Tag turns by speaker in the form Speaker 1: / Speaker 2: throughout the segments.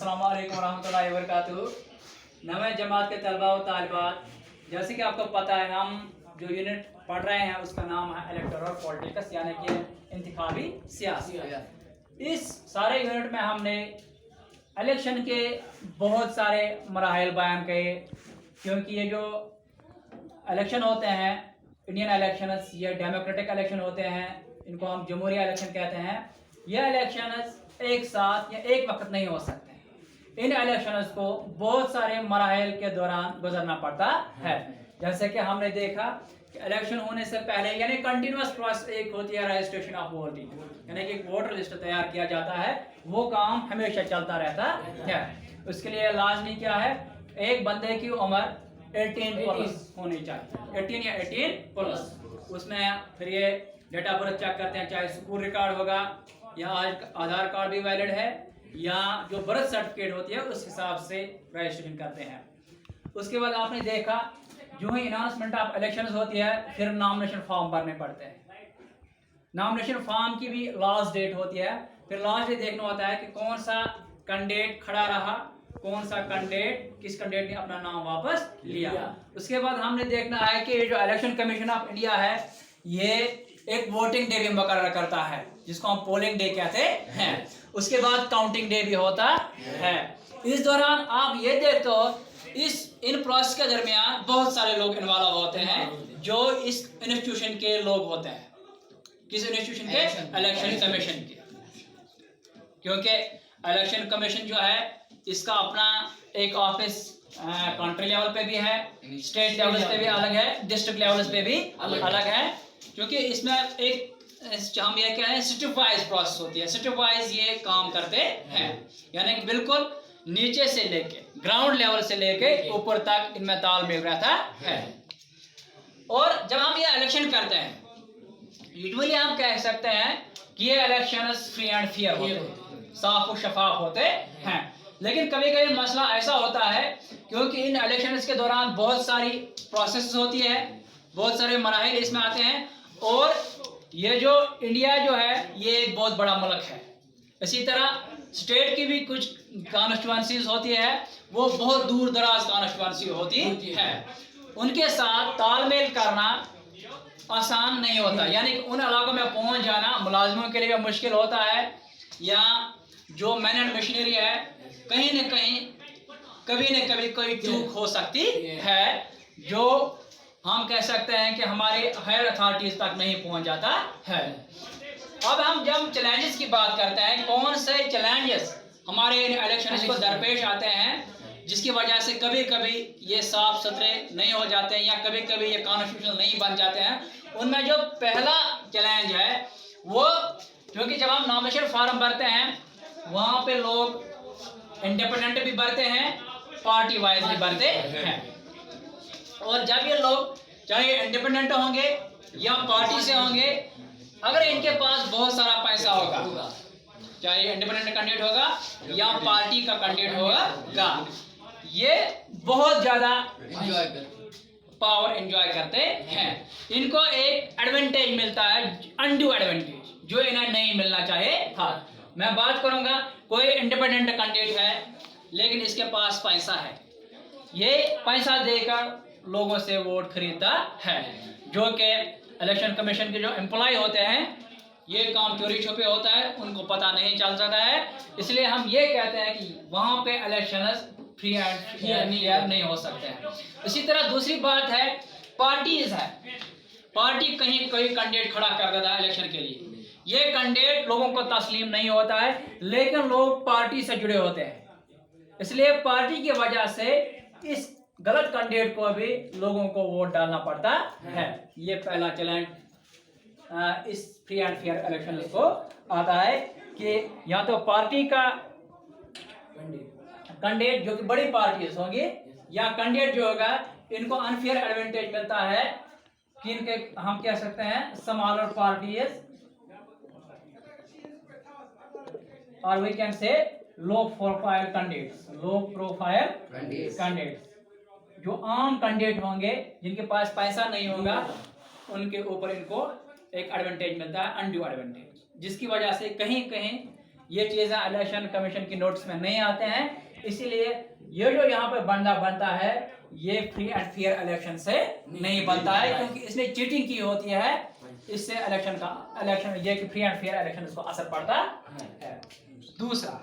Speaker 1: अस्सलामु अलैकुम रहमतुल्लाहि व बरकातुहू। नवे जमात के तलबा व तालिबात, जैसे कि आपको पता है हम जो यूनिट पढ़ रहे हैं उसका नाम है इलेक्टोरल पॉलिटिक्स, यानी कि इंतखाबी सियासत। इस सारे यूनिट में हमने इलेक्शन के बहुत सारे मराहिल बयान किए, क्योंकि ये जो इलेक्शन होते हैं इंडियन इलेक्शन, ये डेमोक्रेटिक इलेक्शन होते हैं, इनको हम जमहूरी इलेक्शन कहते हैं। ये इलेक्शन एक साथ या एक वक्त नहीं हो सकते। इन इलेक्शंस को बहुत सारे मराहिल के दौरान गुजरना पड़ता है। जैसे कि हमने देखा कि इलेक्शन होने से पहले यानी कंटिन्यूस प्रोसेस एक होती है रजिस्ट्रेशन ऑफ वोटिंग, यानी कि वोटर लिस्ट तैयार किया जाता है, वो काम हमेशा चलता रहता है। उसके लिए लाजमी क्या है, एक बंदे की उम्र 18 प्लस होनी चाहिए, 18 या 18 प्लस। उसमें फिर ये डेट ऑफ बर्थ चेक करते हैं, चाहे स्कूल रिकॉर्ड होगा या आज आधार कार्ड भी वैलिड है या जो बर्थ सर्टिफिकेट होती है उस हिसाब से रजिस्ट्रेशन करते हैं। उसके बाद आपने देखा जो ही अनाउंसमेंट ऑफ इलेक्शन होती है फिर नॉमिनेशन फॉर्म भरने पड़ते हैं। नॉमिनेशन फॉर्म की भी लास्ट डेट होती है, फिर लास्ट डेट देखना होता है कि कौन सा कैंडिडेट खड़ा रहा, कौन सा कैंडिडेट किस कैंडिडेट ने अपना नाम वापस लिया। उसके बाद हमने देखना है कि जो इलेक्शन कमीशन ऑफ इंडिया है ये एक वोटिंग डे भी मुकर्रर करता है, जिसको हम पोलिंग डे कहते हैं। उसके बाद काउंटिंग डे भी होता है। इस दौरान आप ये देखते हो इन प्रोसेस के दरमियान बहुत सारे लोग इन्वॉल्व होते हैं जो इस इंस्टीट्यूशन के लोग होते हैं। किस इंस्टीट्यूशन के? इलेक्शन कमीशन के। क्योंकि इलेक्शन कमीशन जो है इसका अपना एक ऑफिस कंट्री लेवल पे भी है, स्टेट लेवल पे भी अलग है, डिस्ट्रिक्ट लेवल पे भी अलग है। क्योंकि इसमें एक हम ये क्या है स्टेप वाइज प्रोसेस होती है, स्टेप वाइज ये काम करते हैं, यानी कि बिल्कुल नीचे से लेके ग्राउंड लेवल से लेके ऊपर तक इनमें तालमेल रहता है। और जब हम ये इलेक्शन करते हैं यूजुअली हम कह सकते हैं कि ये इलेक्शन फ्री एंड फेयर होते हैं, साफ और शफाफ होते हैं। लेकिन कभी कभी मसला ऐसा होता है क्योंकि इन इलेक्शंस के दौरान बहुत सारी प्रोसेस होती है, बहुत सारे मराहिल इसमें आते हैं। और ये जो इंडिया जो है ये एक बहुत बड़ा मुल्क है, इसी तरह स्टेट की भी कुछ कॉन्स्टिट्यूएंसीज होती है, वो बहुत दूर दराज कॉन्स्टिट्यूएंसी होती है। उनके साथ तालमेल करना आसान नहीं होता, यानी उन इलाकों में पहुंच जाना मुलाजिमों के लिए मुश्किल होता है, या जो मैन एंड मशीनरी है कहीं न कहीं कभी न कभी कोई चूक हो सकती है, जो हम कह सकते हैं कि हमारे हायर अथॉरिटीज तक नहीं पहुंच जाता है। अब हम जब चैलेंजेस की बात करते हैं, कौन से चैलेंजेस हमारे इलेक्शन को दरपेश आते हैं जिसकी वजह से कभी कभी ये साफ सुथरे नहीं हो जाते हैं या कभी कभी ये कॉन्स्टिट्यूशनल नहीं बन जाते हैं। उनमें जो पहला चैलेंज है वो, क्योंकि जब हम नॉमिनेशन फॉर्म भरते हैं वहाँ पे लोग इंडिपेंडेंट भी भरते हैं, पार्टी वाइज भी भरते हैं। और जब ये लोग चाहे इंडिपेंडेंट होंगे या पार्टी से होंगे, अगर इनके पास बहुत सारा पैसा होगा, चाहे इंडिपेंडेंट कैंडिडेट होगा या पार्टी का कैंडिडेट होगा, ये बहुत ज्यादा पावर एंजॉय करते हैं। इनको एक एडवांटेज मिलता है, अनड्यू एडवांटेज, जो इन्हें नहीं मिलना चाहिए था। मैं बात करूंगा कोई इंडिपेंडेंट कैंडिडेट है लेकिन इसके पास पैसा है, ये पैसा देकर लोगों से वोट खरीदता है, जो कि इलेक्शन कमीशन के जो एम्प्लॉय होते हैं ये काम चोरी छुपे होता है, उनको पता नहीं चल सकता है। इसलिए हम ये कहते हैं कि वहाँ पे इलेक्शन फ्री एंड फेयर नहीं हो सकते हैं। इसी तरह दूसरी बात है पार्टीज है, पार्टी कहीं कोई कैंडिडेट खड़ा कर देता है इलेक्शन के लिए, ये कैंडिडेट लोगों को तस्लीम नहीं होता है लेकिन लोग पार्टी से जुड़े होते हैं, इसलिए पार्टी की वजह से इस गलत कैंडिडेट को भी लोगों को वोट डालना पड़ता है। ये पहला चैलेंज इस फ्री एंड फेयर इलेक्शन को आता है कि या तो पार्टी का कैंडिडेट जो कि बड़ी पार्टी होंगी या कैंडिडेट जो होगा इनको अनफेयर एडवांटेज मिलता है कि इनके हम कह सकते हैं स्मॉलर पार्टीज और we can say low profile candidates, low profile candidates. जो आम कैंडिडेट होंगे जिनके पास पैसा नहीं होगा उनके ऊपर इनको एक एडवांटेज मिलता है, अनड्यू एडवांटेज, जिसकी वजह से कहीं कहीं ये चीजें इलेक्शन कमीशन की नोट्स में नहीं आते हैं, इसीलिए ये जो यहाँ पे बंदा बनता है ये फ्री एंड फेयर इलेक्शन से नहीं बनता है, क्योंकि इसने चीटिंग की होती है, इससे इलेक्शन ये कि फ्री एंड फेयर इलेक्शन इसको असर पड़ता है। दूसरा,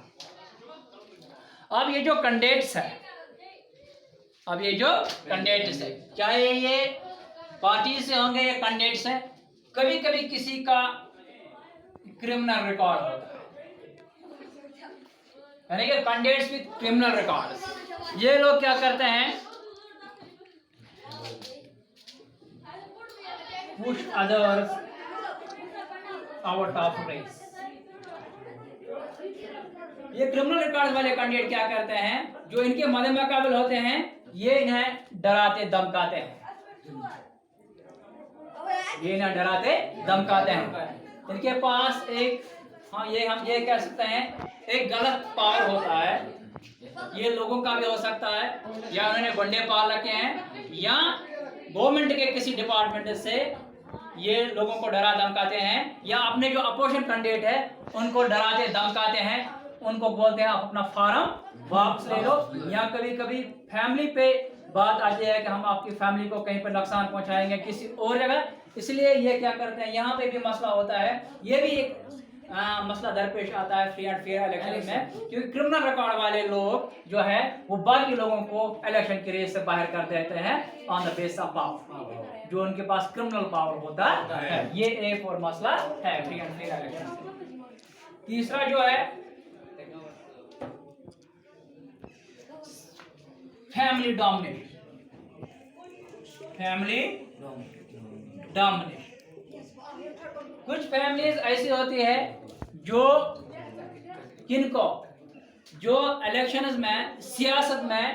Speaker 1: अब ये जो कैंडिडेट्स है, अब ये जो कैंडिडेट्स है, चाहे ये पार्टी से होंगे या कैंडिडेट्स है, कभी कभी किसी का क्रिमिनल रिकॉर्ड होता है, यानी कि कैंडिडेट्स विद क्रिमिनल रिकॉर्ड, ये लोग क्या करते हैं, push others out of race. ये क्रिमिनल रिकॉर्ड वाले कैंडिडेट क्या करते हैं, जो इनके मदे मुकाबिल होते हैं, ये इन्हें डराते धमकाते हैं, ये इन्हें डराते धमकाते हैं। इनके पास एक, हम ये कह सकते हैं, एक गलत पावर होता है, ये लोगों का भी हो सकता है, या उन्होंने गुंडे पाल रखे हैं, या गवर्नमेंट के किसी डिपार्टमेंट से ये लोगों को डरा धमकाते हैं, या अपने जो अपोजिशन कैंडिडेट है उनको डराते धमकाते हैं, उनको बोलते हैं आप अपना फॉर्म वापस ले लो, या कभी कभी फैमिली पे बात आती है कि हम आपकी फैमिली को कहीं पर नुकसान पहुंचाएंगे किसी और जगह, इसलिए ये क्या करते हैं, यहाँ पे भी मसला होता है, ये भी एक मसला दरपेश आता है फ्री एंड फेयर इलेक्शन में, क्योंकि क्रिमिनल रिकॉर्ड वाले लोग जो है वो बाकी लोगों को इलेक्शन की रेस से बाहर कर देते हैं on the base of power, जो उनके पास क्रिमिनल पावर होता है। ये एक और मसला है फ्री एंड फेयर इलेक्शन। तीसरा जो है फैमिली डोमिनेशन, फैमिली डोमिनेशन। कुछ फैमिलीज ऐसी होती है जो किनको, जो इलेक्शंस में सियासत में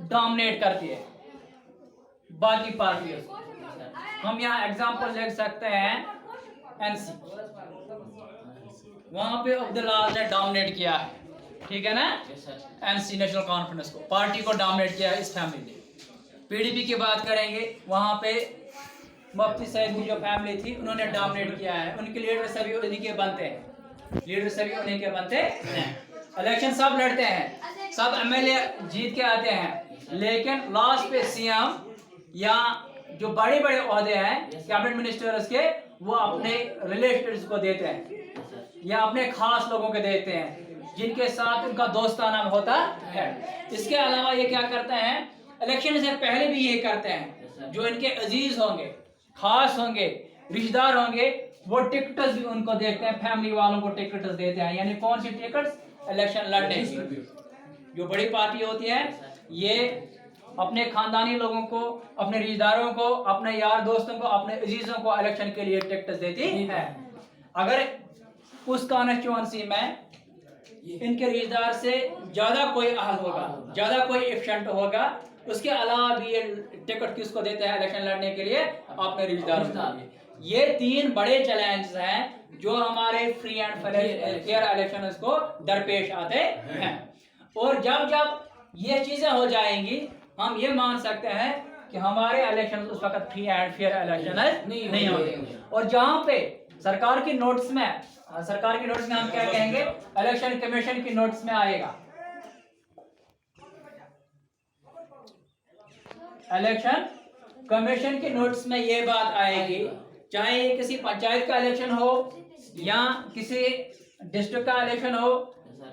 Speaker 1: डोमिनेट करती है बाकी पार्टियों से। हम यहाँ एग्जांपल ले सकते हैं एनसी, वहां पे अब्दुल्ला ने डोमिनेट किया है, ठीक है ना, एनसी नेशनल कॉन्फ्रेंस को, पार्टी को डोमिनेट किया है इस फैमिली ने। पीडीपी की बात करेंगे, वहां पे मुफ्ती सईद की जो फैमिली थी उन्होंने डोमिनेट किया है, उनके लीडर सभी उन्हीं के बनते हैं, लीडर सभी उन्हीं के बनते हैं। इलेक्शन सब लड़ते हैं, सब एमएलए जीत के आते हैं, लेकिन लास्ट पे सीएम या जो बड़े बड़े ओहदे हैं कैबिनेट मिनिस्टर्स के, वो अपने रिलेटिव्स को देते हैं या अपने खास लोगों को देते हैं जिनके साथ उनका दोस्ताना होता है। इसके अलावा ये क्या करते हैं, इलेक्शन से पहले भी ये करते हैं, जो इनके अजीज होंगे, खास होंगे, रिश्तेदार होंगे, वो टिकट्स भी उनको देते हैं, फैमिली वालों को टिकट्स देते हैं। यानी कौन सी टिकट्स, इलेक्शन लड़ने की। जो बड़ी पार्टी होती है ये अपने खानदानी लोगों को, अपने रिश्तेदारों को, अपने यार दोस्तों को, अपने अजीजों को इलेक्शन के लिए टिकट्स देती है। अगर उस कॉन्स्टिट्यूएंसी में इनके रिश्तेदार से ज्यादा कोई अहल होगा, ज्यादा कोई एफिशिएंट होगा, उसके अलावा भी ये टिकट किसको देते हैं इलेक्शन लड़ने के लिए, अपने रिश्तेदारों को। ये तीन बड़े चैलेंज हैं जो हमारे फ्री एंड फेयर इलेक्शन को दरपेश आते हैं। और जब जब ये चीजें हो जाएंगी, हम ये मान सकते हैं कि हमारे इलेक्शन उस वक्त फ्री एंड फेयर इलेक्शन नहीं होंगे। और जहां पे सरकार की नोट्स में हम क्या कहेंगे, इलेक्शन कमीशन की नोट्स में आएगा, इलेक्शन कमीशन की नोट्स में ये बात आएगी, चाहे ये किसी पंचायत का इलेक्शन हो या किसी डिस्ट्रिक्ट का इलेक्शन हो,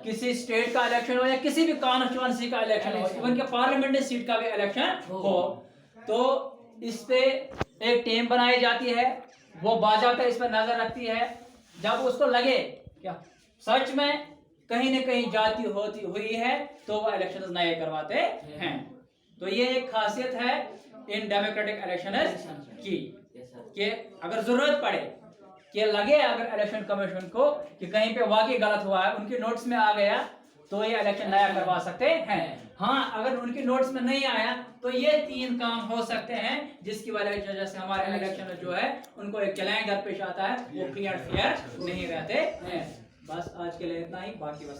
Speaker 1: किसी स्टेट का इलेक्शन हो, या किसी भी कॉन्स्टिट्यूएंसी का इलेक्शन हो, इवन के पार्लियामेंट्री सीट का भी इलेक्शन हो, तो इस पे एक टीम बनाई जाती है, वो बाकायदा इस पर नजर रखती है। जब उसको लगे क्या सच में कहीं न कहीं जाती होती हुई है, तो वो इलेक्शन नए करवाते हैं। तो ये एक खासियत है इन डेमोक्रेटिक इलेक्शन की, कि अगर जरूरत पड़े, कि लगे अगर इलेक्शन कमीशन को कि कहीं पे वाकई गलत हुआ है, उनकी नोट्स में आ गया, तो ये इलेक्शन नया करवा सकते हैं। हाँ, अगर उनकी नोट्स में नहीं आया तो ये तीन काम हो सकते हैं, जिसकी वजह से हमारे इलेक्शन जो है उनको एक चैलेंज दरपेश आता है, वो फ्री एंड फेयर नहीं रहते हैं। बस आज के लिए इतना ही, बाकी बस